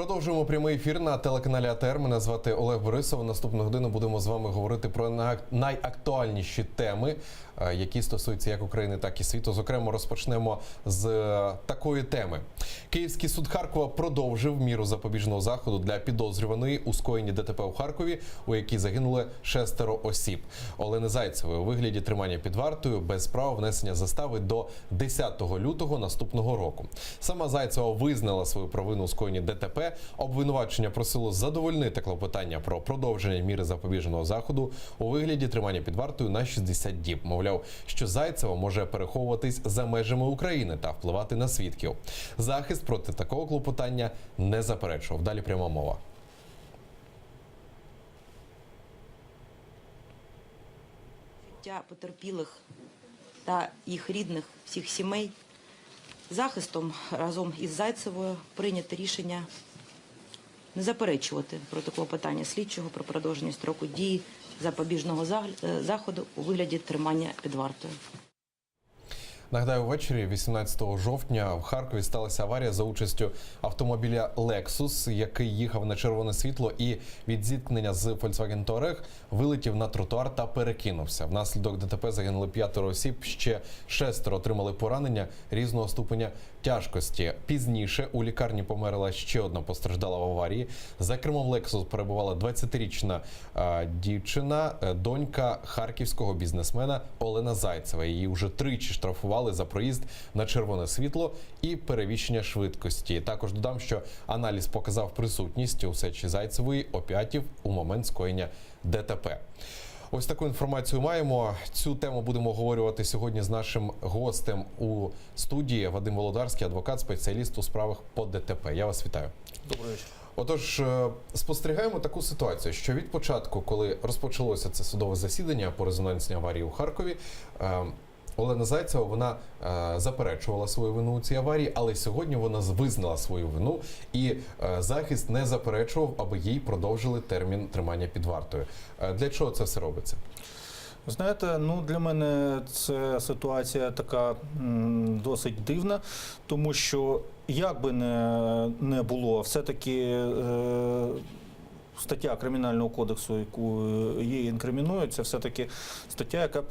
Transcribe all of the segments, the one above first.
Продовжуємо прямий ефір на телеканалі АТR. Мене звати Олег Борисов. Наступну годину будемо з вами говорити про найактуальніші теми, які стосуються як України, так і світу. Зокрема, розпочнемо з такої теми. Київський суд Харкова продовжив міру запобіжного заходу для підозрюваної у скоєнні ДТП у Харкові, у якій загинули 6 осіб. Олени Зайцевої у вигляді тримання під вартою без права внесення застави до 10 лютого наступного року. Сама Зайцева визнала свою провину у скоєнні ДТП. Обвинувачення просило задовольнити клопотання про продовження міри запобіжного заходу у вигляді тримання під вартою на 60 діб. Мовляв, що Зайцева може переховуватись за межами України та впливати на свідків. Захист проти такого клопотання не заперечував. Далі пряма мова. Життя потерпілих та їх рідних, всіх сімей, захистом разом із Зайцевою прийнято рішення не заперечувати проти клопотання слідчого про продовження строку дії запобіжного заходу у вигляді тримання під вартою. Нагадаю, ввечері 18 жовтня в Харкові сталася аварія за участю автомобіля Lexus, який їхав на червоне світло і від зіткнення з Volkswagen Touareg вилетів на тротуар та перекинувся. Внаслідок ДТП загинули 5 осіб, ще 6 отримали поранення різного ступеня тяжкості. Пізніше у лікарні померла ще одна постраждала в аварії. За кермом Lexus перебувала 20-річна дівчина, донька харківського бізнесмена Олена Зайцева. Її вже тричі штрафували за проїзд на червоне світло і перевищення швидкості. Також додам, що аналіз показав присутність у сечі Зайцевої опіатів у момент скоєння ДТП. Ось таку інформацію маємо. Цю тему будемо обговорювати сьогодні з нашим гостем у студії. Вадим Володарський, адвокат, спеціаліст у справах по ДТП. Я вас вітаю. Добрий вечір. Отож, спостерігаємо таку ситуацію, що від початку, коли розпочалося це судове засідання по резонансній аварії у Харкові, Олена Зайцева, вона заперечувала свою вину у цій аварії, але сьогодні вона визнала свою вину і захист не заперечував, аби їй продовжили термін тримання під вартою. Для чого це все робиться? Знаєте, для мене це ситуація така досить дивна, тому що як би не було, все-таки стаття Кримінального кодексу, яку її інкримінують, це все-таки стаття, яка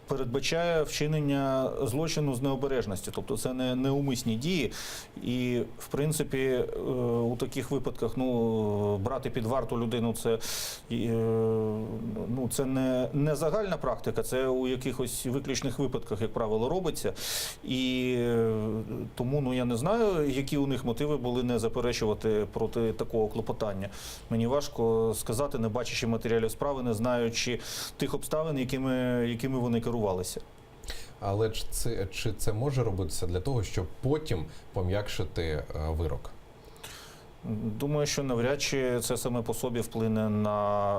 передбачає вчинення злочину з необережності, тобто це не неумисні дії. І, в принципі, у таких випадках брати під варту людину це не загальна практика, це у якихось виключних випадках, як правило, робиться. І тому я не знаю, які у них мотиви були не заперечувати проти такого клопотання. Мені важко сказати, не бачачи матеріалів справи, не знаючи тих обставин, якими вони керувалися. Але чи це може робитися для того, щоб потім пом'якшити вирок? Думаю, що навряд чи це саме по собі вплине на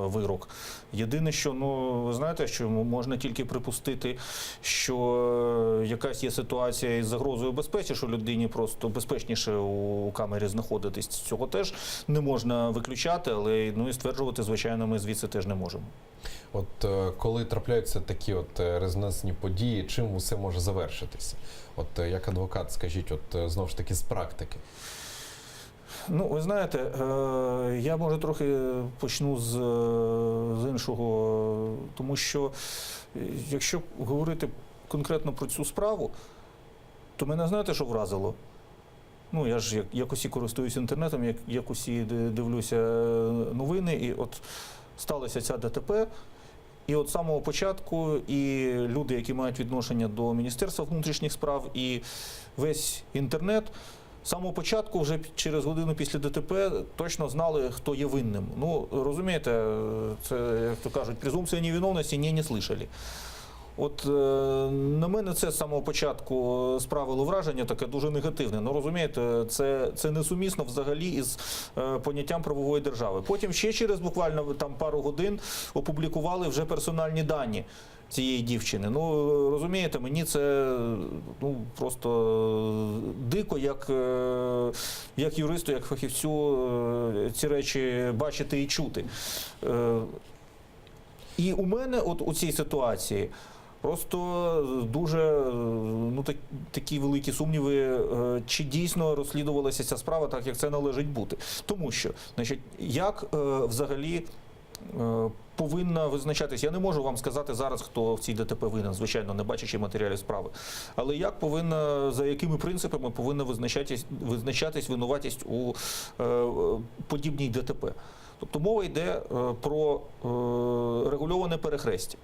вирок. Єдине, що, ви знаєте, що можна тільки припустити, що якась є ситуація із загрозою безпеки, що людині просто безпечніше у камері знаходитись. Цього теж не можна виключати, але і стверджувати, звичайно, ми звідси теж не можемо. От коли трапляються такі резонансні події, чим усе може завершитися? Як адвокат, скажіть, знову ж таки з практики. Ви знаєте, я, може, трохи почну з іншого, тому що, якщо говорити конкретно про цю справу, то мене, знаєте, що вразило? Я ж як усі користуюсь інтернетом, як усі дивлюся новини, і сталося ця ДТП, і з самого початку і люди, які мають відношення до Міністерства внутрішніх справ, і весь інтернет, з самого початку, вже через годину після ДТП, точно знали, хто є винним. Розумієте, це, як то кажуть, презумпція невиновності не слышали. На мене це з самого початку справило враження таке дуже негативне. Розумієте, це несумісно взагалі із поняттям правової держави. Потім ще через буквально пару годин опублікували вже персональні дані цієї дівчини. Розумієте, мені це просто дико, як юристу, як фахівцю ці речі бачити і чути. І у мене у цій ситуації Просто дуже такі великі сумніви, чи дійсно розслідувалася ця справа так, як це належить бути. Тому що, значить, як взагалі повинна визначатись, я не можу вам сказати зараз, хто в цій ДТП винен, звичайно, не бачачи матеріалів справи, але як повинна, за якими принципами повинна визначатись винуватість у подібній ДТП. Тобто мова йде про регульоване перехрестя.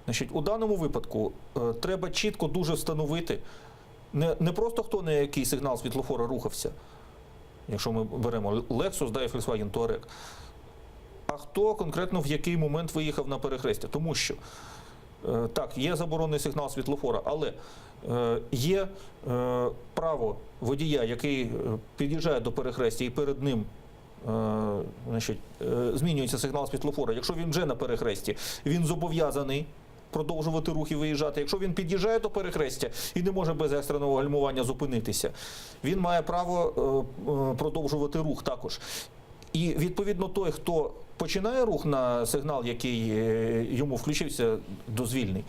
Значить, у даному випадку треба чітко дуже встановити не просто хто на який сигнал світлофора рухався, якщо ми беремо Lexus, да, і Volkswagen Touareg, а хто конкретно в який момент виїхав на перехрестя. Тому що, так, є заборонений сигнал світлофора, але є право водія, який під'їжджає до перехрестя і перед ним змінюється сигнал світлофора. Якщо він вже на перехресті, він зобов'язаний продовжувати рух і виїжджати. Якщо він під'їжджає до перехрестя і не може без екстреного гальмування зупинитися, він має право продовжувати рух також. І, відповідно, той, хто починає рух на сигнал, який йому включився дозвільний,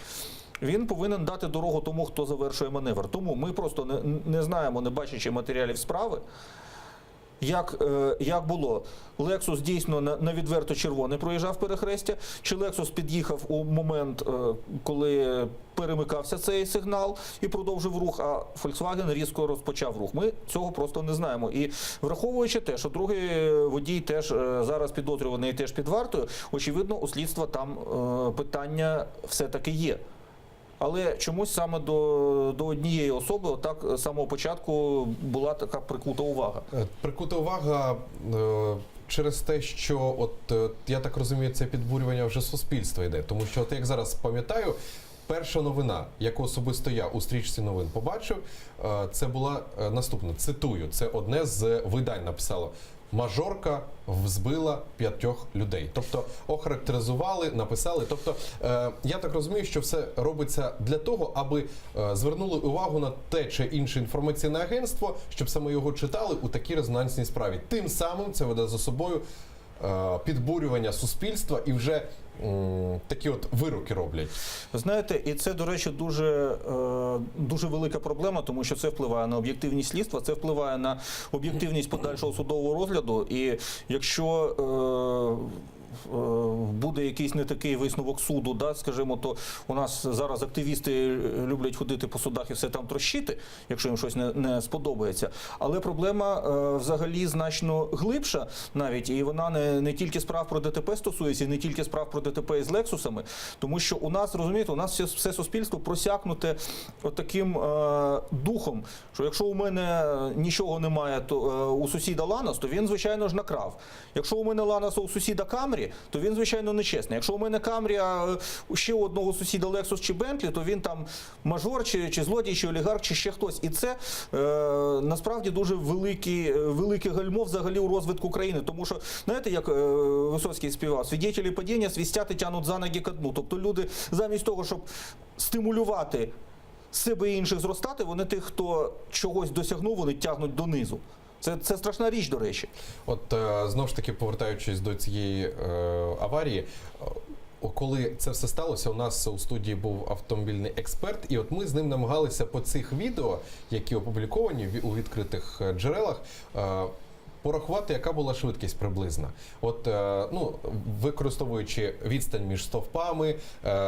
він повинен дати дорогу тому, хто завершує маневр. Тому ми просто не знаємо, не бачачи матеріалів справи, як було. Lexus дійсно на відверто червоне проїжджав перехрестя, чи Lexus під'їхав у момент, коли перемикався цей сигнал і продовжив рух, а Volkswagen різко розпочав рух. Ми цього просто не знаємо. І враховуючи те, що другий водій теж зараз підозрюваний і теж під вартою, очевидно, у слідства там питання все-таки є. Але чомусь саме до однієї особи так з самого початку була така прикута увага. Прикута увага через те, що, я так розумію, це підбурювання вже суспільства йде. Тому що, як зараз пам'ятаю, перша новина, яку особисто я у стрічці новин побачив, це була наступна, цитую, це одне з видань написало: мажорка збила 5 людей. Тобто охарактеризували, написали. Тобто я так розумію, що все робиться для того, аби звернули увагу на те чи інше інформаційне агентство, щоб саме його читали у такій резонансній справі. Тим самим це веде за собою підбурювання суспільства і вже такі вироки роблять. Ви знаєте, і це, до речі, дуже велика проблема, тому що це впливає на об'єктивність слідства, це впливає на об'єктивність подальшого судового розгляду. І якщо буде якийсь не такий висновок суду, да, скажімо, то у нас зараз активісти люблять ходити по судах і все там трощити, якщо їм щось не сподобається. Але проблема взагалі значно глибша навіть, і вона не тільки справ про ДТП стосується, і не тільки справ про ДТП із Лексусами, тому що у нас, розумієте, у нас все суспільство просякнуте таким духом, що якщо у мене нічого немає, то у сусіда Ланос, то він, звичайно ж, накрав. Якщо у мене Ланос, а у сусіда Камрі, то він, звичайно, нечесний. Якщо у мене Камрі, а ще у одного сусіда Lexus чи Bentley, то він там мажор, чи злодій, чи олігарх, чи ще хтось. І це насправді дуже велике гальмо взагалі у розвитку країни. Тому що, знаєте, як Висоцький співав, свідетелі падіння свістять і тянуть за ноги ко дну. Тобто люди замість того, щоб стимулювати себе і інших зростати, вони тих, хто чогось досягнув, вони тягнуть донизу. Це страшна річ, до речі. Знову ж таки, повертаючись до цієї аварії, коли це все сталося, у нас у студії був автомобільний експерт, і ми з ним намагалися по цих відео, які опубліковані у відкритих джерелах, порахувати, яка була швидкість приблизна. Використовуючи відстань між стовпами,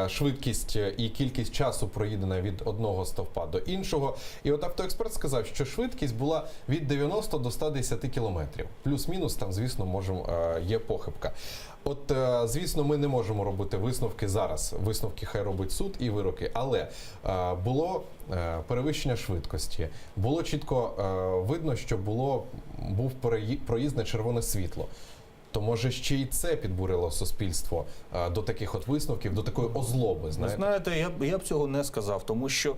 швидкість і кількість часу проїдена від одного стовпа до іншого. І автоексперт сказав, що швидкість була від 90 до 110 кілометрів. Плюс-мінус, там, звісно, є похибка. Звісно, ми не можемо робити висновки зараз. Висновки хай робить суд і вироки. Але було перевищення швидкості. Було чітко видно, що був проїзд на червоне світло. То, може, ще й це підбурило суспільство до таких висновків, до такої озлоби, знаєте? Знаєте, я б цього не сказав, тому що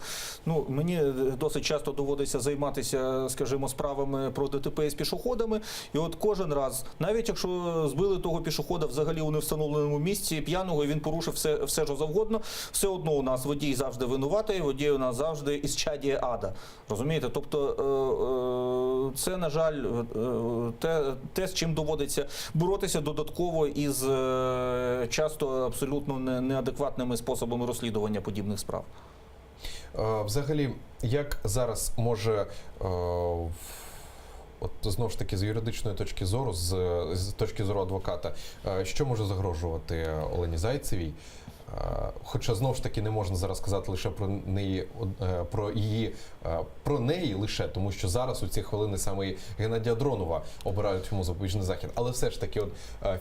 мені досить часто доводиться займатися, скажімо, справами про ДТП з пішоходами, і кожен раз, навіть якщо збили того пішохода взагалі у невстановленому місці, п'яного, і він порушив все, що завгодно, все одно у нас водій завжди винуватий, водій у нас завжди із чадія ада. Розумієте? Тобто це, на жаль, те, з чим доводиться боротися додатково із часто абсолютно неадекватними способами розслідування подібних справ. Взагалі, як зараз може, от знову ж таки, з юридичної точки зору, з точки зору адвоката, що може загрожувати Олені Зайцевій? Хоча знову ж таки не можна зараз сказати лише про неї лише, тому що зараз у ці хвилини саме і Геннадія Дронова обирають йому запобіжний захід. Але все ж таки,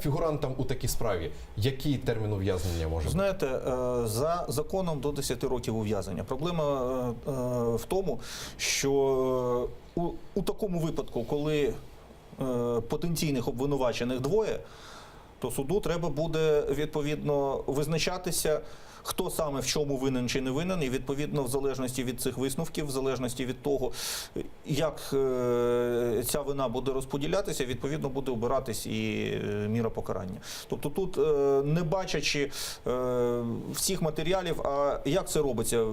фігурантам у такій справі, який термін ув'язнення може бути? Знаєте, за законом до 10 років ув'язнення. Проблема в тому, що у такому випадку, коли потенційних обвинувачених двоє, то суду треба буде відповідно визначатися, хто саме в чому винен чи не винен, і відповідно в залежності від цих висновків, в залежності від того, як ця вина буде розподілятися, відповідно буде обиратись і міра покарання. Тобто тут, не бачачи всіх матеріалів, а як це робиться?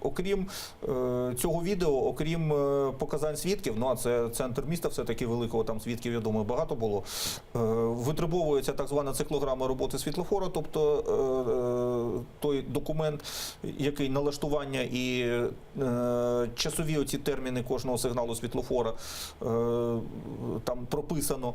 Окрім цього відео, окрім показань свідків, ну а це центр міста все-таки великого, там свідків, я думаю, багато було, витребовується так звана циклограма роботи світлофора, тобто той документ, який налаштування і часові оці терміни кожного сигналу світлофора там прописано.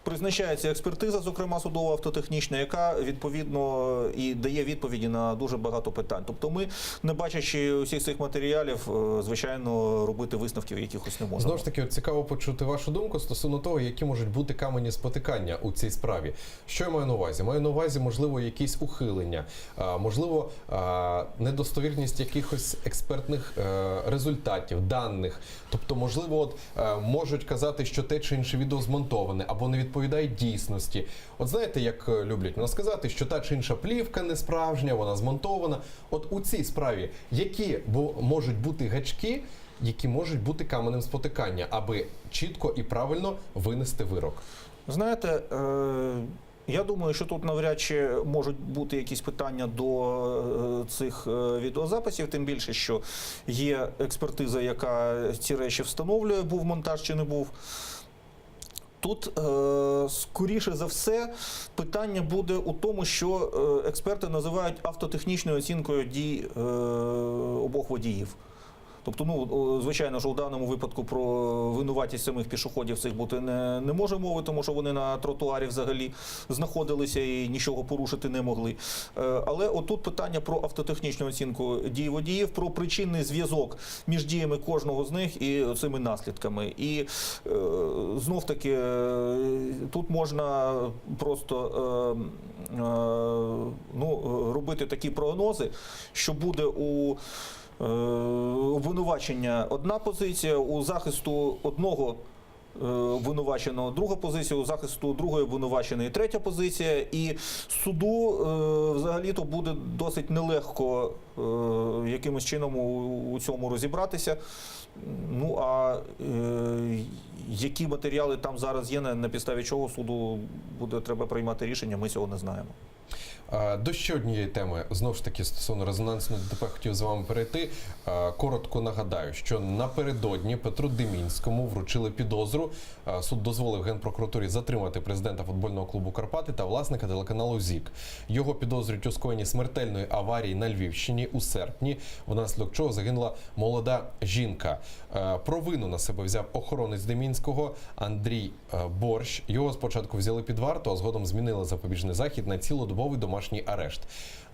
Призначається експертиза, зокрема судова автотехнічна, яка відповідно і дає відповіді на дуже багато питань. Тобто ми, не бачачи усіх цих матеріалів, звичайно, робити висновків якихось не можемо. Знову ж таки, цікаво почути вашу думку стосовно того, які можуть бути камені спотикання у цій справі. Що я маю на увазі? Маю на увазі, можливо, якісь ухилення, можливо, недостовірність якихось експертних результатів, даних. Тобто, можливо, можуть казати, що те чи інше відео змонтоване або не відповідає дійсності. От знаєте, як люблять нас сказати, що та чи інша плівка не справжня, вона змонтована. От у цій справі, які можуть бути гачки, які можуть бути каменем спотикання, аби чітко і правильно винести вирок? Знаєте, я думаю, що тут навряд чи можуть бути якісь питання до цих відеозаписів, тим більше, що є експертиза, яка ці речі встановлює, був монтаж чи не був. Тут, скоріше за все, питання буде у тому, що експерти називають автотехнічною оцінкою дій обох водіїв. Тобто, ну, звичайно, що у даному випадку про винуватість самих пішоходів цих бути не може мови, тому що вони на тротуарі взагалі знаходилися і нічого порушити не могли. Але отут питання про автотехнічну оцінку дій водіїв, про причинний зв'язок між діями кожного з них і цими наслідками. І знов-таки тут можна просто робити такі прогнози, що буде у обвинувачення одна позиція, у захисту одного обвинуваченого друга позиція, у захисту другої обвинуваченої третя позиція, і суду взагалі-то буде досить нелегко якимось чином у цьому розібратися. Ну, а які матеріали там зараз є, на підставі чого суду буде треба приймати рішення, ми цього не знаємо. До ще однієї теми, знову ж таки, стосовно резонансної ДТП, хотів з вами перейти. Коротко нагадаю, що напередодні Петру Демінському вручили підозру. Суд дозволив Генпрокуратурі затримати президента футбольного клубу «Карпати» та власника телеканалу ЗІК. Його підозрюють у скоєнні смертельної аварії на Львівщині у серпні, внаслідок чого загинула молода жінка. Провину на себе взяв охоронець Демінського Андрій Борщ. Його спочатку взяли під варту, а згодом змінили запобіжний захід на цілодобовий домашній арешт.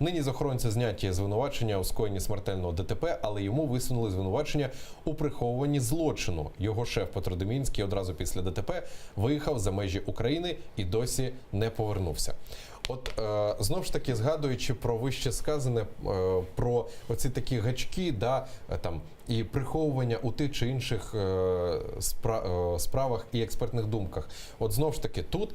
Нині з охоронця зняті звинувачення у скоєнні смертельного ДТП, але йому висунули звинувачення у приховуванні злочину. Його шеф Петро Демінський одразу після ДТП виїхав за межі України і досі не повернувся. От, знову ж таки, згадуючи про вище сказане, про оці такі гачки, да, там, і приховування у тих чи інших справах і експертних думках. От, знову ж таки, тут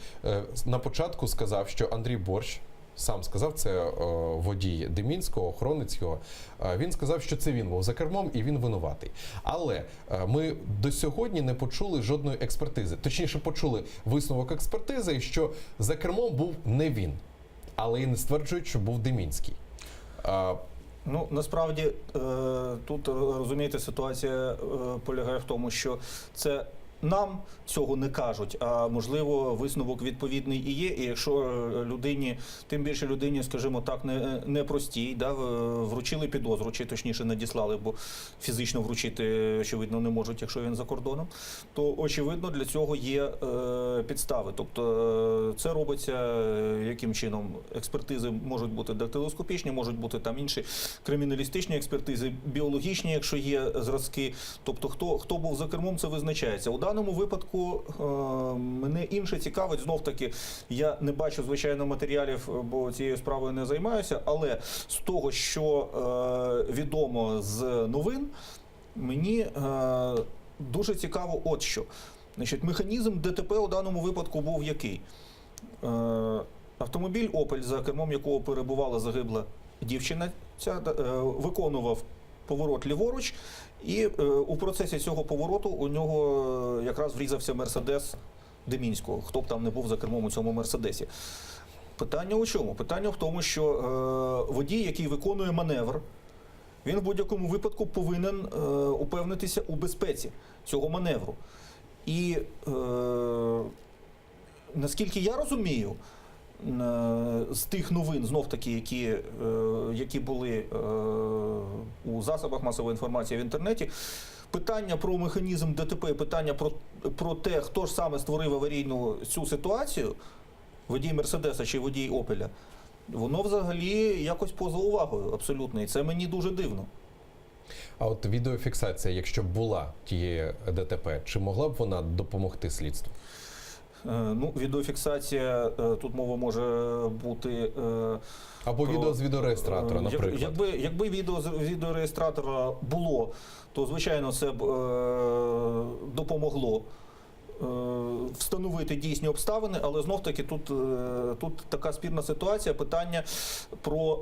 на початку сказав, що Андрій Борщ, сам сказав, це водій Демінського, охоронець його, він сказав, що це він був за кермом і він винуватий. Але ми до сьогодні не почули жодної експертизи. Точніше, почули висновок експертизи, що за кермом був не він, але і не стверджують, що був Демінський. Ну, насправді, тут, розумієте, ситуація полягає в тому, що це нам цього не кажуть, а можливо висновок відповідний і є. І якщо людині, тим більше людині, скажімо так, не простій, да, вручили підозру, чи точніше надіслали, бо фізично вручити, очевидно, не можуть, якщо він за кордоном, то очевидно для цього є підстави. Тобто це робиться яким чином? Експертизи можуть бути дактилоскопічні, можуть бути там інші криміналістичні експертизи, біологічні, якщо є зразки. Тобто хто був за кермом, це визначається. У даному випадку мене інше цікавить, знов-таки, я не бачу, звичайно, матеріалів, бо цією справою не займаюся, але з того, що відомо з новин, мені дуже цікаво от що. Значить, механізм ДТП у даному випадку був який? Автомобіль «Опель», за кермом якого перебувала загибла дівчина, виконував поворот ліворуч, і у процесі цього повороту у нього якраз врізався «Мерседес» Демінського, хто б там не був за кермом у цьому «Мерседесі». Питання у чому? Питання в тому, що водій, який виконує маневр, він в будь-якому випадку повинен упевнитися у безпеці цього маневру. І наскільки я розумію, з тих новин, знов-таки, які були у засобах масової інформації в інтернеті, питання про механізм ДТП, питання про те, хто ж саме створив аварійну цю ситуацію, водій «Мерседеса» чи водій «Опеля», воно взагалі якось поза увагою абсолютно, і це мені дуже дивно. А от відеофіксація, якщо б була тієї ДТП, чи могла б вона допомогти слідству? Ну, відеофіксація, тут мова може бути... Або відео з відеореєстратора, наприклад. Якби відео з відеореєстратора було, то, звичайно, це б допомогло встановити дійсні обставини, але знов-таки тут така спірна ситуація, питання про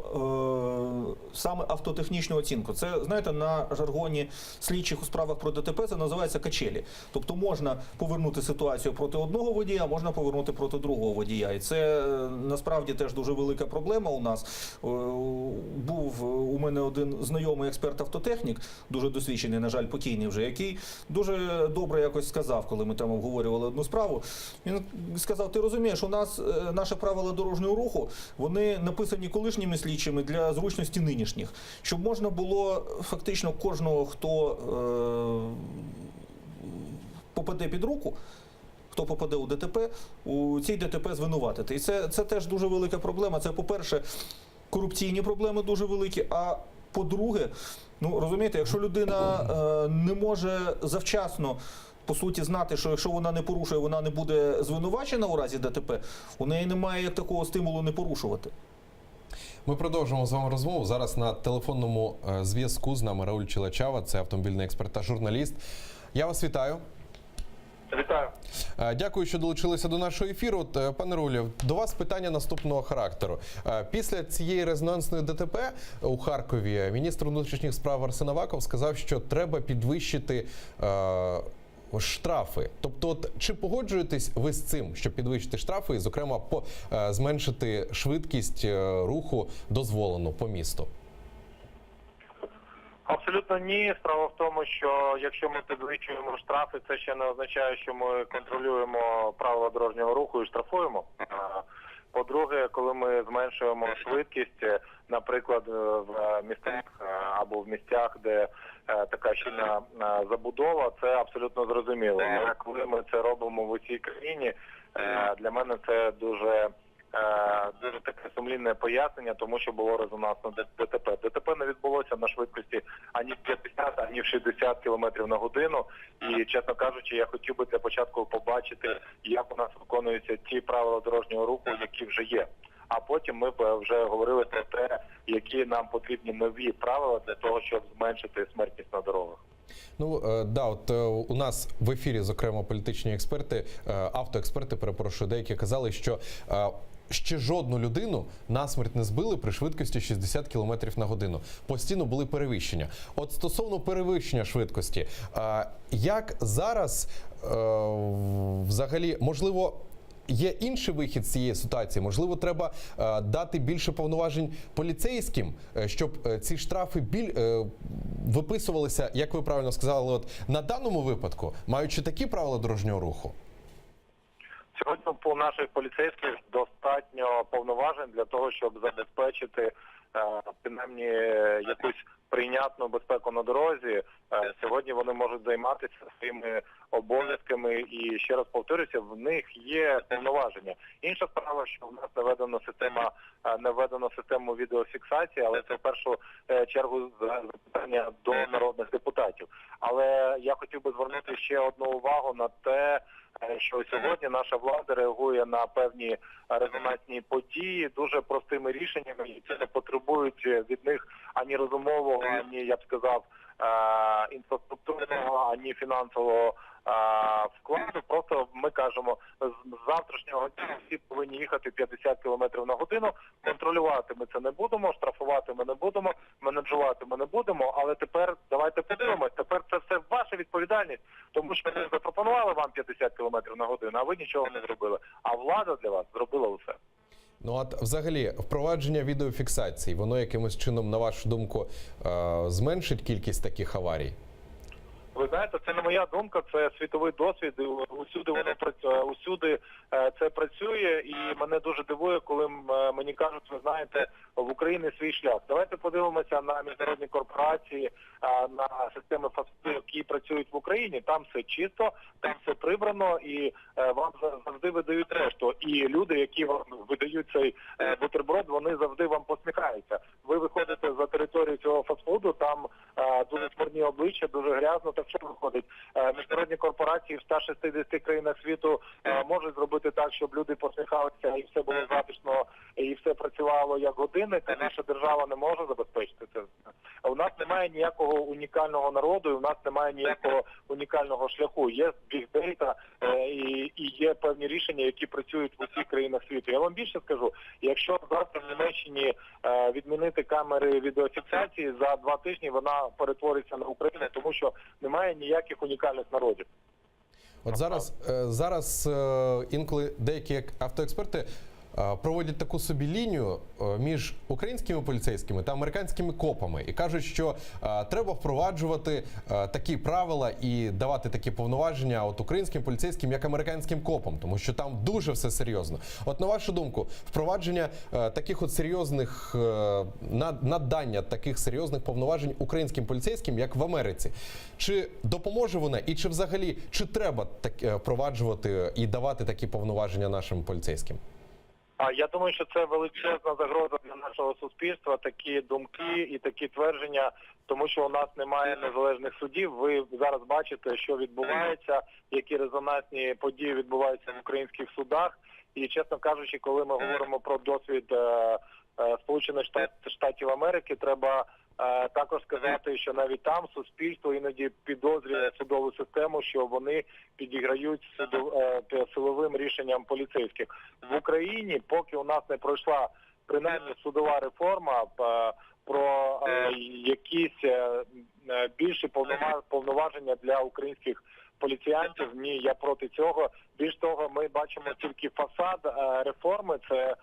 саме автотехнічну оцінку. Це, знаєте, на жаргоні слідчих у справах про ДТП це називається качелі. Тобто можна повернути ситуацію проти одного водія, можна повернути проти другого водія. І це насправді теж дуже велика проблема у нас. Був у мене один знайомий експерт-автотехнік, дуже досвідчений, на жаль, покійний вже, який дуже добре якось сказав, коли ми там обговорювали одну справу. Він сказав: ти розумієш, у нас наші правила дорожнього руху, вони написані колишніми слідчими для зручності нинішніх. Щоб можна було фактично кожного, хто попаде під руку, хто попаде у ДТП, у цій ДТП звинуватити. І це теж дуже велика проблема. Це, по-перше, корупційні проблеми дуже великі, а по-друге, ну, розумієте, якщо людина не може завчасно, по суті, знати, що якщо вона не порушує, вона не буде звинувачена у разі ДТП, у неї немає як такого стимулу не порушувати. Ми продовжимо з вами розмову. Зараз на телефонному зв'язку з нами Рауль Челачава, це автомобільний експерт та журналіст. Я вас вітаю. Вітаю. Дякую, що долучилися до нашого ефіру. Пане Раулю, до вас питання наступного характеру. Після цієї резонансної ДТП у Харкові міністр внутрішніх справ Арсен Аваков сказав, що треба підвищити штрафи. Тобто, от, чи погоджуєтесь ви з цим, щоб підвищити штрафи і, зокрема, зменшити швидкість руху дозволену по місту? Абсолютно ні. Справа в тому, що якщо ми підвищуємо штрафи, це ще не означає, що ми контролюємо правила дорожнього руху і штрафуємо. По-друге, коли ми зменшуємо швидкість, наприклад, в містах або в місцях, де така щільна забудова, це абсолютно зрозуміло. Але коли ми це робимо в усій країні, для мене це дуже таке сумлінне пояснення, тому що було резонансно ДТП. ДТП не відбулося на швидкості ані в 50, ані в 60 км на годину. І, чесно кажучи, я хотів би для початку побачити, як у нас виконуються ті правила дорожнього руху, які вже є. А потім ми б вже говорили про те, які нам потрібні нові правила для того, щоб зменшити смертність на дорогах. Ну, да, от у нас в ефірі, зокрема, політичні експерти, автоексперти, перепрошую, деякі казали, що ще жодну людину насмерть не збили при швидкості 60 км на годину. Постійно були перевищення. От стосовно перевищення швидкості, як зараз взагалі, можливо, є інший вихід з цієї ситуації? Можливо, треба дати більше повноважень поліцейським, щоб ці штрафи виписувалися, як ви правильно сказали, от на даному випадку, маючи такі правила дорожнього руху? Сьогодні у наших поліцейських достатньо повноважень для того, щоб забезпечити принаймні якусь прийнятну безпеку на дорозі. Сьогодні вони можуть займатися своїми обов'язками і, ще раз повторюся, в них є повноваження. Інша справа, що в нас не введено систему відеофіксації, але це в першу чергу запитання до народних депутатів. Але я хотів би звернути ще одну увагу на те, що сьогодні наша влада реагує на певні резонансні події дуже простими рішеннями, які не потребують від них ані розумового, ані, я б сказав, інфраструктурного, ані фінансового вкладу. Просто ми кажемо, з завтрашнього дня всі повинні їхати 50 км на годину, контролювати ми це не будемо, штрафувати ми не будемо, менеджувати ми не будемо, але тепер давайте подивимось, тепер це все ваша відповідальність, тому що ми запропонували вам 50 км на годину, а ви нічого не зробили, а влада для вас зробила усе. Ну, от взагалі, впровадження відеофіксації, воно якимось чином, на вашу думку, зменшить кількість таких аварій? Ви знаєте, це не моя думка, це світовий досвід. Усюди воно працює, усюди це працює, і мене дуже дивує, коли мені кажуть, ви знаєте, в Україні свій шлях. Давайте подивимося на міжнародні корпорації, на системи фастфуду, які працюють в Україні. Там все чисто, там все прибрано, і вам завжди видають решту. І люди, які вам видають цей бутерброд, вони завжди вам посміхаються. Ви виходите за територію цього фастфуду, там дуже смурні обличчя, дуже грязно. Так що виходить? Міжнародні корпорації в 160 країнах світу можуть зробити так, щоб люди посміхалися і все було затишно, і все працювало як годинник, а наша держава не може забезпечити це. У нас немає ніякого унікального народу, і у нас немає ніякого унікального шляху. Є бігдейта і є певні рішення, які працюють в усіх країнах світу. Я вам більше скажу, якщо завтра в Німеччині відмінити камери відеофіксації, за 2 тижні вона перетвориться на Україну, тому що немає ніяких унікальних народів. От зараз інколи деякі автоексперти проводять таку собі лінію між українськими поліцейськими та американськими копами і кажуть, що треба впроваджувати такі правила і давати такі повноваження от українським поліцейським, як американським копам, тому що там дуже все серйозно. От на вашу думку, впровадження таких от серйозних, надання таких серйозних повноважень українським поліцейським, як в Америці, чи допоможе вона і чи взагалі, чи треба впроваджувати і давати такі повноваження нашим поліцейським? Я думаю, що це величезна загроза для нашого суспільства, такі думки і такі твердження, тому що у нас немає незалежних судів. Ви зараз бачите, що відбувається, які резонансні події відбуваються в українських судах. І, чесно кажучи, коли ми говоримо про досвід Сполучених Штатів Америки, треба також сказати, що навіть там суспільство іноді підозрює судову систему, що вони підіграють силовим рішенням поліцейських. В Україні, поки у нас не пройшла принаймні судова реформа про якісь більші повноваження для українських поліціянтів, ні, я проти цього. Більш того, ми бачимо тільки фасад реформи, це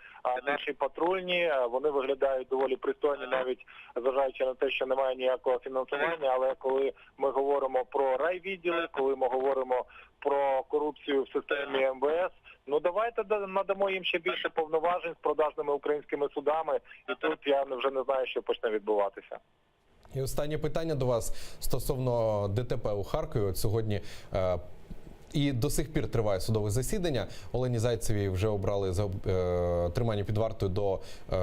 наші патрульні, вони виглядають доволі пристойні, навіть зважаючи на те, що немає ніякого фінансування, але коли ми говоримо про райвідділи, коли ми говоримо про корупцію в системі МВС, ну давайте надамо їм ще більше повноважень з продажними українськими судами, і тут я вже не знаю, що почне відбуватися. І останнє питання до вас стосовно ДТП у Харкові. От сьогодні і до сих пір триває судове засідання. Олені Зайцевій вже обрали за тримання під вартою до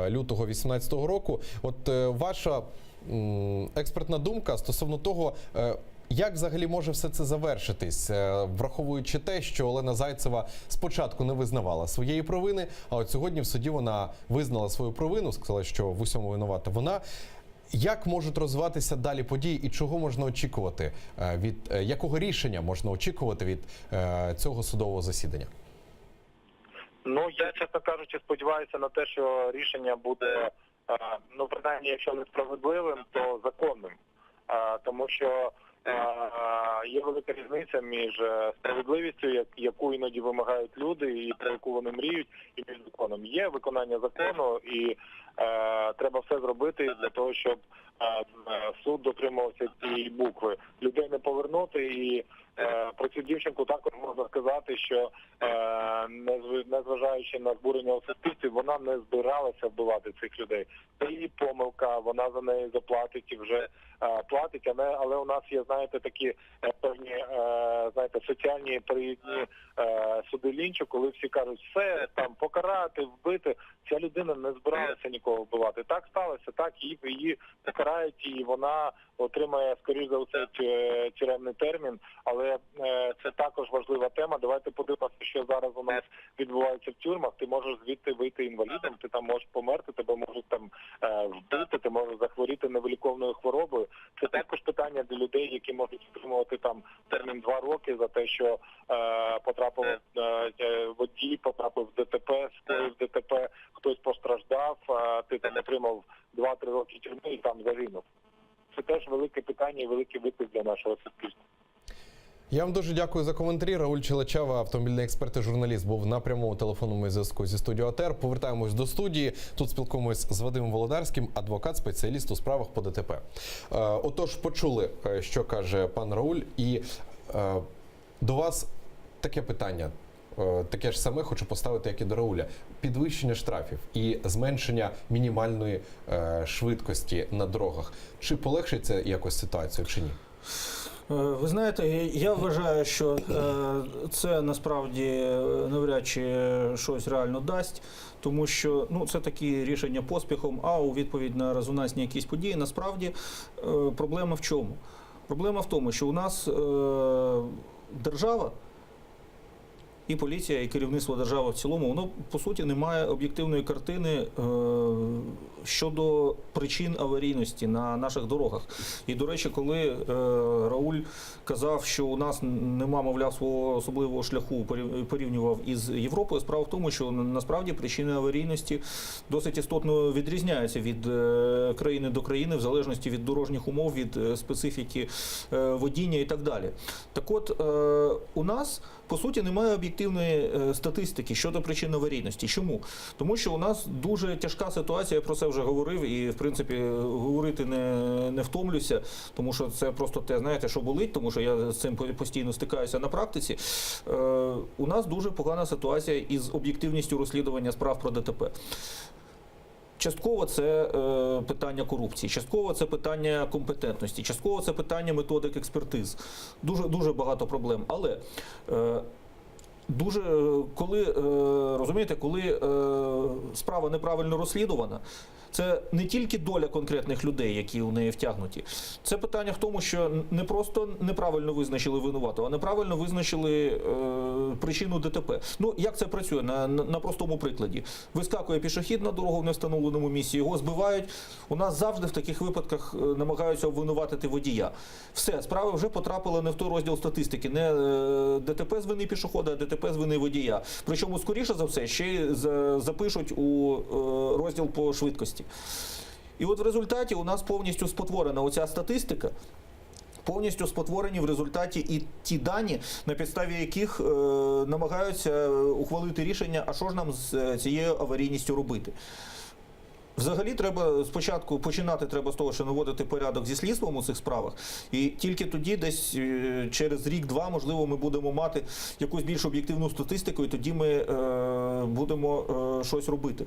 лютого 2018 року. От ваша експертна думка стосовно того, як взагалі може все це завершитись, враховуючи те, що Олена Зайцева спочатку не визнавала своєї провини, а от сьогодні в суді вона визнала свою провину, сказала, що в усьому винувата вона. Як можуть розвиватися далі події і чого можна очікувати, від якого рішення можна очікувати від цього судового засідання? Ну, я, чесно кажучи, сподіваюся на те, що рішення буде, ну, принаймні, якщо не справедливим, то законним. Тому що є велика різниця між справедливістю, яку іноді вимагають люди і про яку вони мріють, і між законом. Є виконання закону, і треба все зробити для того, щоб суд дотримувався цієї букви. Людей не повернути, і про цю дівчинку також можна сказати, що незважаючи на збурення у суспільстві, вона не збиралася вбивати цих людей. Це її помилка, вона за неї заплатить і вже платить, але у нас є, знаєте, такі певні, знаєте, соціальні переїзні суди лінчу, коли всі кажуть, все, там, покарати, вбити. Ця людина не збиралася нікого вбивати. Так сталося, так, її покарають, і вона отримає, скоріш за все, тюремний термін, але це також важлива тема. Давайте подивимося, що зараз у нас відбувається в тюрмах. Ти можеш звідти вийти інвалідом, ти там можеш померти, тебе можуть там вбити, ти можеш захворіти невиліковною хворобою. Це також питання для людей, які можуть отримувати там термін 2 роки за те, що потрапив водій, потрапив в ДТП, скоїв ДТП, хтось постраждав, ти там отримав 2-3 роки тюрми і там загинув. Це теж велике питання і великий виклик для нашого суспільства. Я вам дуже дякую за коментарі. Рауль Челачава, автомобільний експерт і журналіст, був на прямому телефонному зв'язку зі студією АТР. Повертаємось до студії. Тут спілкуємось з Вадимом Володарським, адвокат, спеціаліст у справах по ДТП. Отож, почули, що каже пан Рауль. І до вас таке питання. Таке ж саме хочу поставити, як і до Рауля. Підвищення штрафів і зменшення мінімальної швидкості на дорогах. Чи полегшить це якось ситуацію, чи ні? Ви знаєте, я вважаю, що це насправді навряд чи щось реально дасть, тому що це такі рішення поспіхом, а у відповідь на резонансні якісь події. Насправді проблема в чому? Проблема в тому, що у нас держава, і поліція, і керівництво держави в цілому, воно, по суті, не має об'єктивної картини щодо причин аварійності на наших дорогах. І, до речі, коли Рауль казав, що у нас нема, мовляв, свого особливого шляху, порівнював із Європою, справа в тому, що насправді причини аварійності досить істотно відрізняються від країни до країни, в залежності від дорожніх умов, від специфіки водіння і так далі. Так от, у нас, по суті, немає об'єктивної статистики щодо причин аварійності. Чому? Тому що у нас дуже тяжка ситуація, я про це вже говорив, і, в принципі, говорити не втомлюся, тому що це просто те, знаєте, що болить, тому що я з цим постійно стикаюся на практиці. У нас дуже погана ситуація із об'єктивністю розслідування справ про ДТП. Частково це питання корупції, частково це питання компетентності, частково це питання методик експертиз. Дуже багато проблем. Але коли справа неправильно розслідувана, це не тільки доля конкретних людей, які у неї втягнуті. Це питання в тому, що не просто неправильно визначили винуватого, а неправильно визначили причину ДТП. Як це працює? На простому прикладі. Вискакує пішохід на дорогу в невстановленому місці, його збивають. У нас завжди в таких випадках намагаються обвинуватити водія. Все, справа вже потрапила не в той розділ статистики. Не ДТП з вини пішохода, а ДТП з вини водія. Причому, скоріше за все, ще й запишуть у розділ по швидкості. І от в результаті у нас повністю спотворена оця статистика, повністю спотворені в результаті і ті дані, на підставі яких намагаються ухвалити рішення, а що ж нам з цією аварійністю робити. Взагалі треба спочатку починати треба з того, що наводити порядок зі слідством у цих справах, і тільки тоді десь через рік-два, можливо, ми будемо мати якусь більш об'єктивну статистику, і тоді ми будемо щось робити.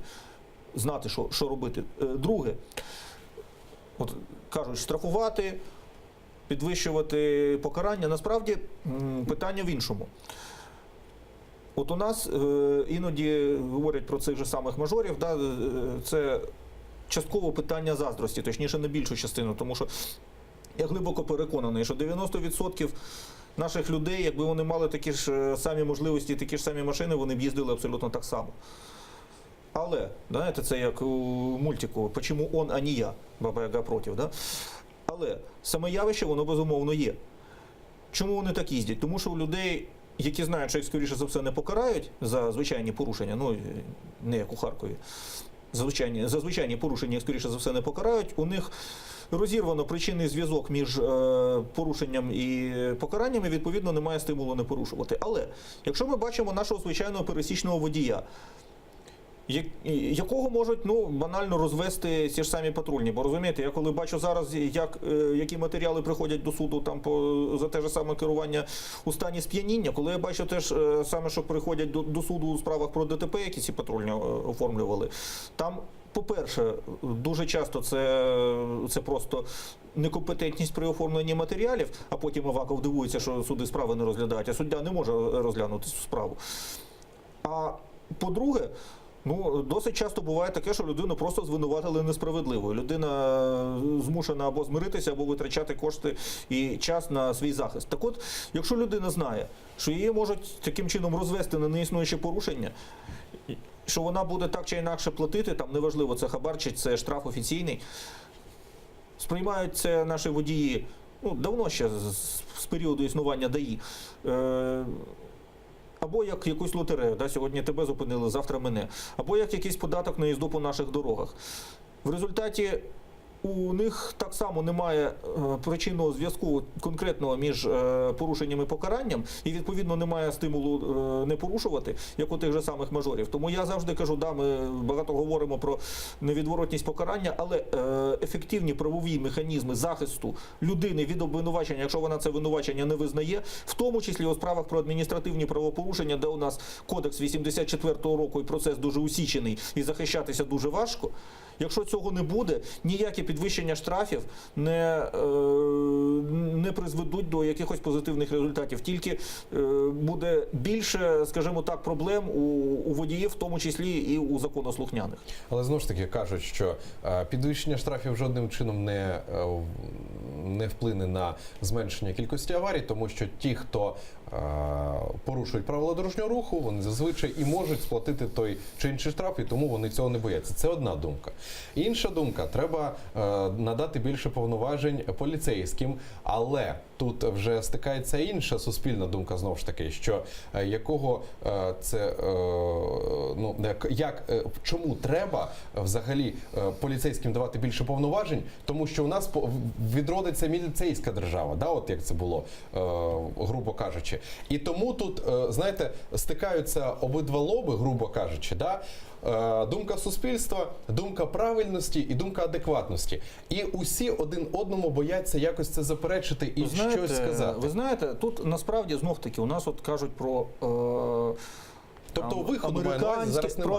Знати, що робити. Друге, от кажуть, штрафувати, підвищувати покарання. Насправді питання в іншому. От у нас іноді говорять про цих же самих мажорів, це частково питання заздрості, точніше на більшу частину, тому що я глибоко переконаний, що 90% наших людей, якби вони мали такі ж самі можливості, такі ж самі машини, вони б їздили абсолютно так само. Але, знаєте, це як у мультику «Почему он, а не я?» Баба Яга проти, да? Але саме явище, воно безумовно є. Чому вони так їздять? Тому що у людей, які знають, що їх, скоріше за все, не покарають за звичайні порушення, не як у Харкові, за звичайні порушення їх, скоріше за все, не покарають, у них розірвано причинний зв'язок між порушенням і покараннями, відповідно, немає стимулу не порушувати. Але якщо ми бачимо нашого звичайного пересічного водія, якого можуть банально розвести ці ж самі патрульні. Бо розумієте, я коли бачу зараз, які матеріали приходять до суду за те ж саме керування у стані сп'яніння, коли я бачу теж саме, що приходять до суду у справах про ДТП, які ці патрульні оформлювали, там, по-перше, дуже часто це просто некомпетентність при оформленні матеріалів, а потім Аваков дивується, що суди справи не розглядають, а суддя не може розглянути цю справу. А по-друге, досить часто буває таке, що людину просто звинуватили несправедливо. Людина змушена або змиритися, або витрачати кошти і час на свій захист. Так от, якщо людина знає, що її можуть таким чином розвести на неіснуюче порушення, що вона буде так чи інакше платити, там неважливо, це хабар чи це штраф офіційний, сприймають це наші водії, давно ще з періоду існування ДАІ, або як якусь лотерею, сьогодні тебе зупинили, завтра мене, або як якийсь податок на їзду по наших дорогах. В результаті у них так само немає причинного зв'язку конкретного між порушенням і покаранням, і відповідно немає стимулу не порушувати, як у тих же самих мажорів. Тому я завжди кажу, ми багато говоримо про невідворотність покарання, але ефективні правові механізми захисту людини від обвинувачення, якщо вона це винувачення не визнає, в тому числі у справах про адміністративні правопорушення, де у нас кодекс 84-го року і процес дуже усічений і захищатися дуже важко. Якщо цього не буде, ніякі підвищення штрафів не призведуть до якихось позитивних результатів. Тільки буде більше, скажімо так, проблем у водіїв, в тому числі і у законослухняних. Але знову ж таки кажуть, що підвищення штрафів жодним чином не вплине на зменшення кількості аварій, тому що ті, хто порушують правила дорожнього руху, вони зазвичай і можуть сплатити той чи інший штраф, і тому вони цього не бояться. Це одна думка. Інша думка, треба надати більше повноважень поліцейським, але тут вже стикається інша суспільна думка, знову ж таки, що чому треба взагалі поліцейським давати більше повноважень, тому що у нас відродиться міліцейська держава, от як це було, грубо кажучи. І тому тут, знаєте, стикаються обидва лоби, грубо кажучи, думка суспільства, думка правильності і думка адекватності. І усі один одному бояться якось це заперечити і щось сказати. Ви знаєте, тут насправді знов-таки у нас кажуть про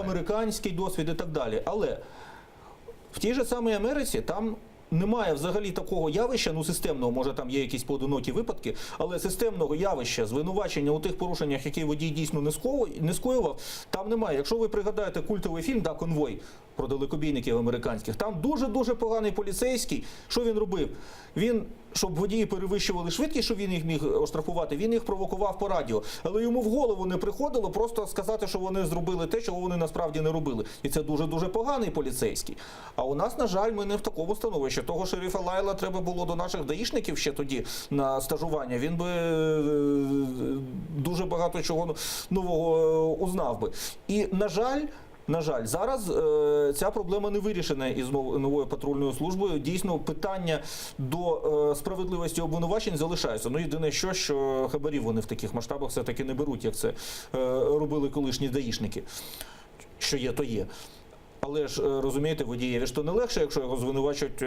американський досвід і так далі. Але в тій же самій Америці там немає взагалі такого явища, системного, може там є якісь поодинокі випадки, але системного явища, звинувачення у тих порушеннях, які водій дійсно не скоював, там немає. Якщо ви пригадаєте культовий фільм «Конвой» про далекобійників американських, там дуже-дуже поганий поліцейський. Що він робив? Він, щоб водії перевищували швидкість, щоб він їх міг оштрафувати, він їх провокував по радіо. Але йому в голову не приходило просто сказати, що вони зробили те, чого вони насправді не робили. І це дуже-дуже поганий поліцейський. А у нас, на жаль, ми не в такому становищі. Того шерифа Лайла треба було до наших даїшників ще тоді на стажування. Він би дуже багато чого нового узнав би. І, на жаль, зараз ця проблема не вирішена із новою патрульною службою. Дійсно, питання до справедливості обвинувачень залишаються. Єдине, що хабарів вони в таких масштабах все-таки не беруть, як це робили колишні даїшники. Що є, то є. Але ж, розумієте, водієві ж то не легше, якщо його звинувачують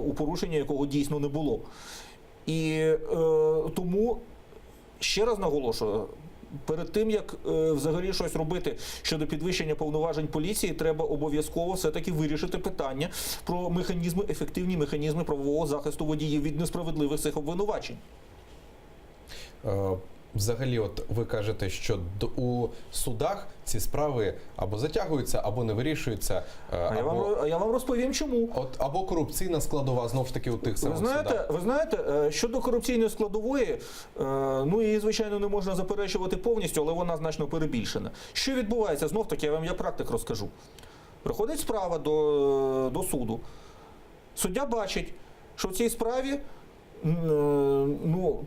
у порушенні, якого дійсно не було. І тому, ще раз наголошую, перед тим, як взагалі щось робити щодо підвищення повноважень поліції, треба обов'язково все-таки вирішити питання про ефективні механізми правового захисту водіїв від несправедливих цих обвинувачень. Взагалі, ви кажете, що у судах ці справи або затягуються, або не вирішуються. Я вам розповім, чому. Або корупційна складова, знову ж таки, у тих самих судах. Ви знаєте, щодо корупційної складової, її, звичайно, не можна заперечувати повністю, але вона значно перебільшена. Що відбувається? Знов таки, я практик розкажу. Приходить справа до суду. Суддя бачить, що в цій справі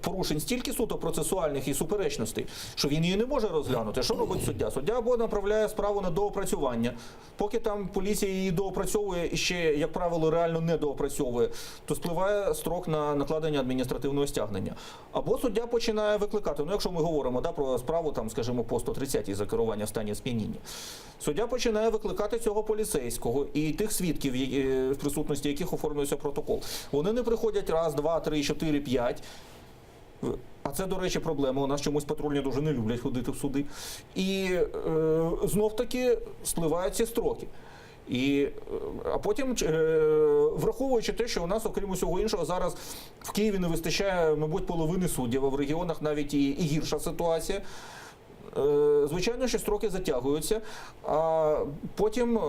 порушень стільки суто процесуальних і суперечностей, що він її не може розглянути. Що робить суддя? Суддя або направляє справу на доопрацювання. Поки там поліція її доопрацьовує і ще, як правило, реально не доопрацьовує, то спливає строк на накладення адміністративного стягнення. Або суддя починає викликати, якщо ми говоримо про справу, там, скажімо, по 130-й за керування в стані сп'яніння. Суддя починає викликати цього поліцейського і тих свідків, в присутності яких оформлюється протокол. Вони не приходять раз, два, три, 4, 5. А це, до речі, проблема. У нас чомусь патрульні дуже не люблять ходити в суди. І знов-таки спливають ці строки. А потім, враховуючи те, що у нас, окрім усього іншого, зараз в Києві не вистачає, мабуть, половини суддів, а в регіонах навіть і гірша ситуація. Звичайно, що строки затягуються, а потім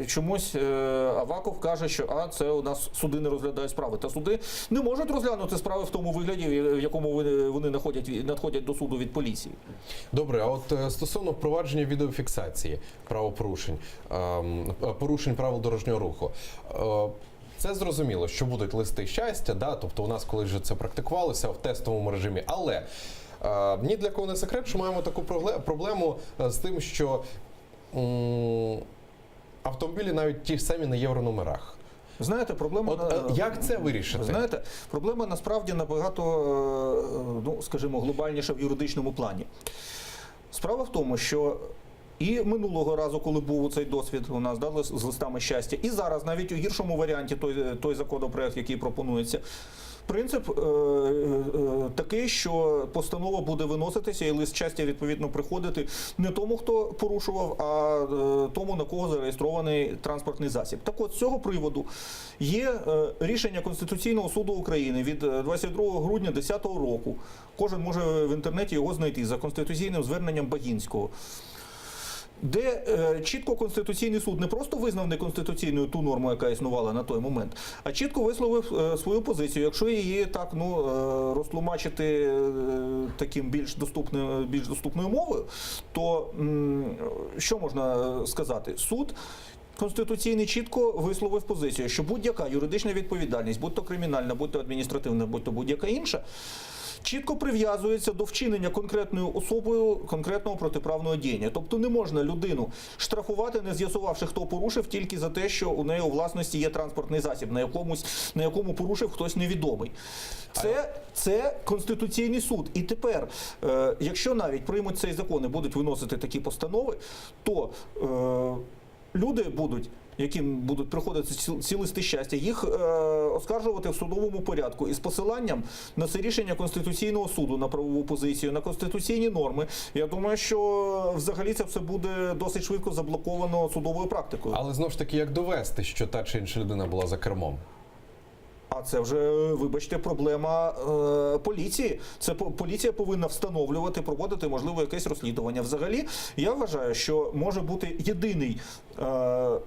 чомусь Аваков каже, що це у нас суди не розглядають справи. Та суди не можуть розглянути справи в тому вигляді, в якому вони надходять до суду від поліції. Добре, а от стосовно впровадження відеофіксації правопорушень, порушень правил дорожнього руху. Це зрозуміло, що будуть листи щастя, да? Тобто у нас колись вже це практикувалося в тестовому режимі, але ні для кого не секрет, що маємо таку проблему з тим, що автомобілі навіть ті ж самі на єврономерах. Знаєте, проблема... як це вирішити? Знаєте, проблема насправді набагато, скажімо, глобальніша в юридичному плані. Справа в тому, що і минулого разу, коли був цей досвід у нас з листами щастя, і зараз навіть у гіршому варіанті той законопроект, який пропонується, принцип такий, що постанова буде виноситися і лист щастя відповідно приходити не тому, хто порушував, а тому, на кого зареєстрований транспортний засіб. Так от, з цього приводу є рішення Конституційного суду України від 22 грудня 2010 року. Кожен може в інтернеті його знайти за конституційним зверненням Багінського, де чітко Конституційний суд не просто визнав неконституційною ту норму, яка існувала на той момент, а чітко висловив свою позицію. Якщо її так розтлумачити таким більш доступною мовою, то що можна сказати? Суд Конституційний чітко висловив позицію, що будь-яка юридична відповідальність, будь то кримінальна, будь то адміністративна, будь то будь-яка інша, чітко прив'язується до вчинення конкретною особою конкретного протиправного діяння. Тобто не можна людину штрафувати, не з'ясувавши, хто порушив, тільки за те, що у неї у власності є транспортний засіб, на якому порушив хтось невідомий. Це Конституційний суд. І тепер, якщо навіть приймуть цей закон і будуть виносити такі постанови, то люди яким будуть приходити ці листи щастя, їх оскаржувати в судовому порядку із посиланням на це рішення Конституційного суду, на правову позицію, на конституційні норми. Я думаю, що взагалі це все буде досить швидко заблоковано судовою практикою. Але знову ж таки, як довести, що та чи інша людина була за кермом? А це вже, вибачте, проблема поліції. Це поліція повинна встановлювати, проводити, можливо, якесь розслідування. Взагалі, я вважаю, що може бути єдиний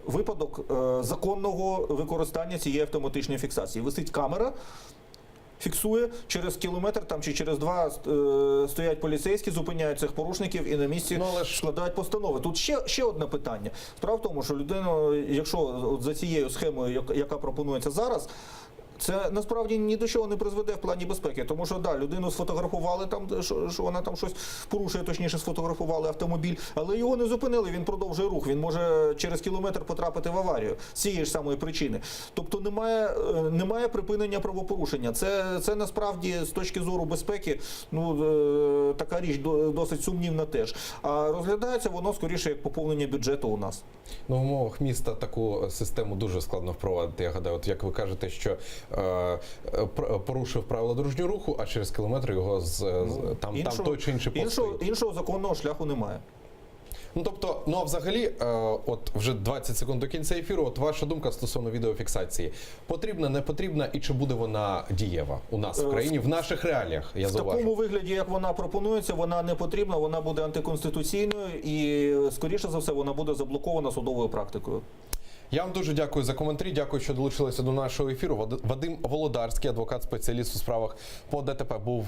випадок законного використання цієї автоматичної фіксації. Висить камера, фіксує, через кілометр чи через 2 стоять поліцейські, зупиняють цих порушників і на місці складають постанови. Тут ще одне питання. Справа в тому, що людина, якщо за цією схемою, яка пропонується зараз, це насправді ні до чого не призведе в плані безпеки, тому що, людину сфотографували, що вона там щось порушує, точніше сфотографували автомобіль, але його не зупинили, він продовжує рух, він може через кілометр потрапити в аварію з цієї ж самої причини. Тобто немає припинення правопорушення. Це насправді з точки зору безпеки така річ досить сумнівна теж. А розглядається воно скоріше як поповнення бюджету у нас. В умовах міста таку систему дуже складно впровадити, я гадаю. От як ви кажете, що порушив правила дорожнього руху, а через кілометр його там той чи інший пост стоїть. Іншого законного шляху немає. А взагалі, от вже 20 секунд до кінця ефіру, от ваша думка стосовно відеофіксації. Потрібна, не потрібна і чи буде вона дієва у нас в країні, в наших реаліях, я зауважу? В такому вигляді, як вона пропонується, вона не потрібна, вона буде антиконституційною і, скоріше за все, вона буде заблокована судовою практикою. Я вам дуже дякую за коментарі. Дякую, що долучилися до нашого ефіру. Вадим Володарський, адвокат-спеціаліст у справах по ДТП, був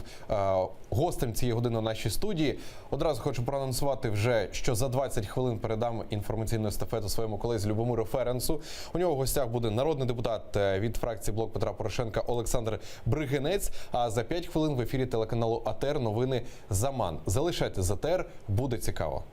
гостем цієї години у нашій студії. Одразу хочу проанонсувати вже, що за 20 хвилин передам інформаційну естафету своєму колезі Любомиру Ференцу. У нього в гостях буде народний депутат від фракції «Блок Петра Порошенка» Олександр Бригинець. А за 5 хвилин в ефірі телеканалу АТР новини «Заман». Залишайтесь з АТР, буде цікаво.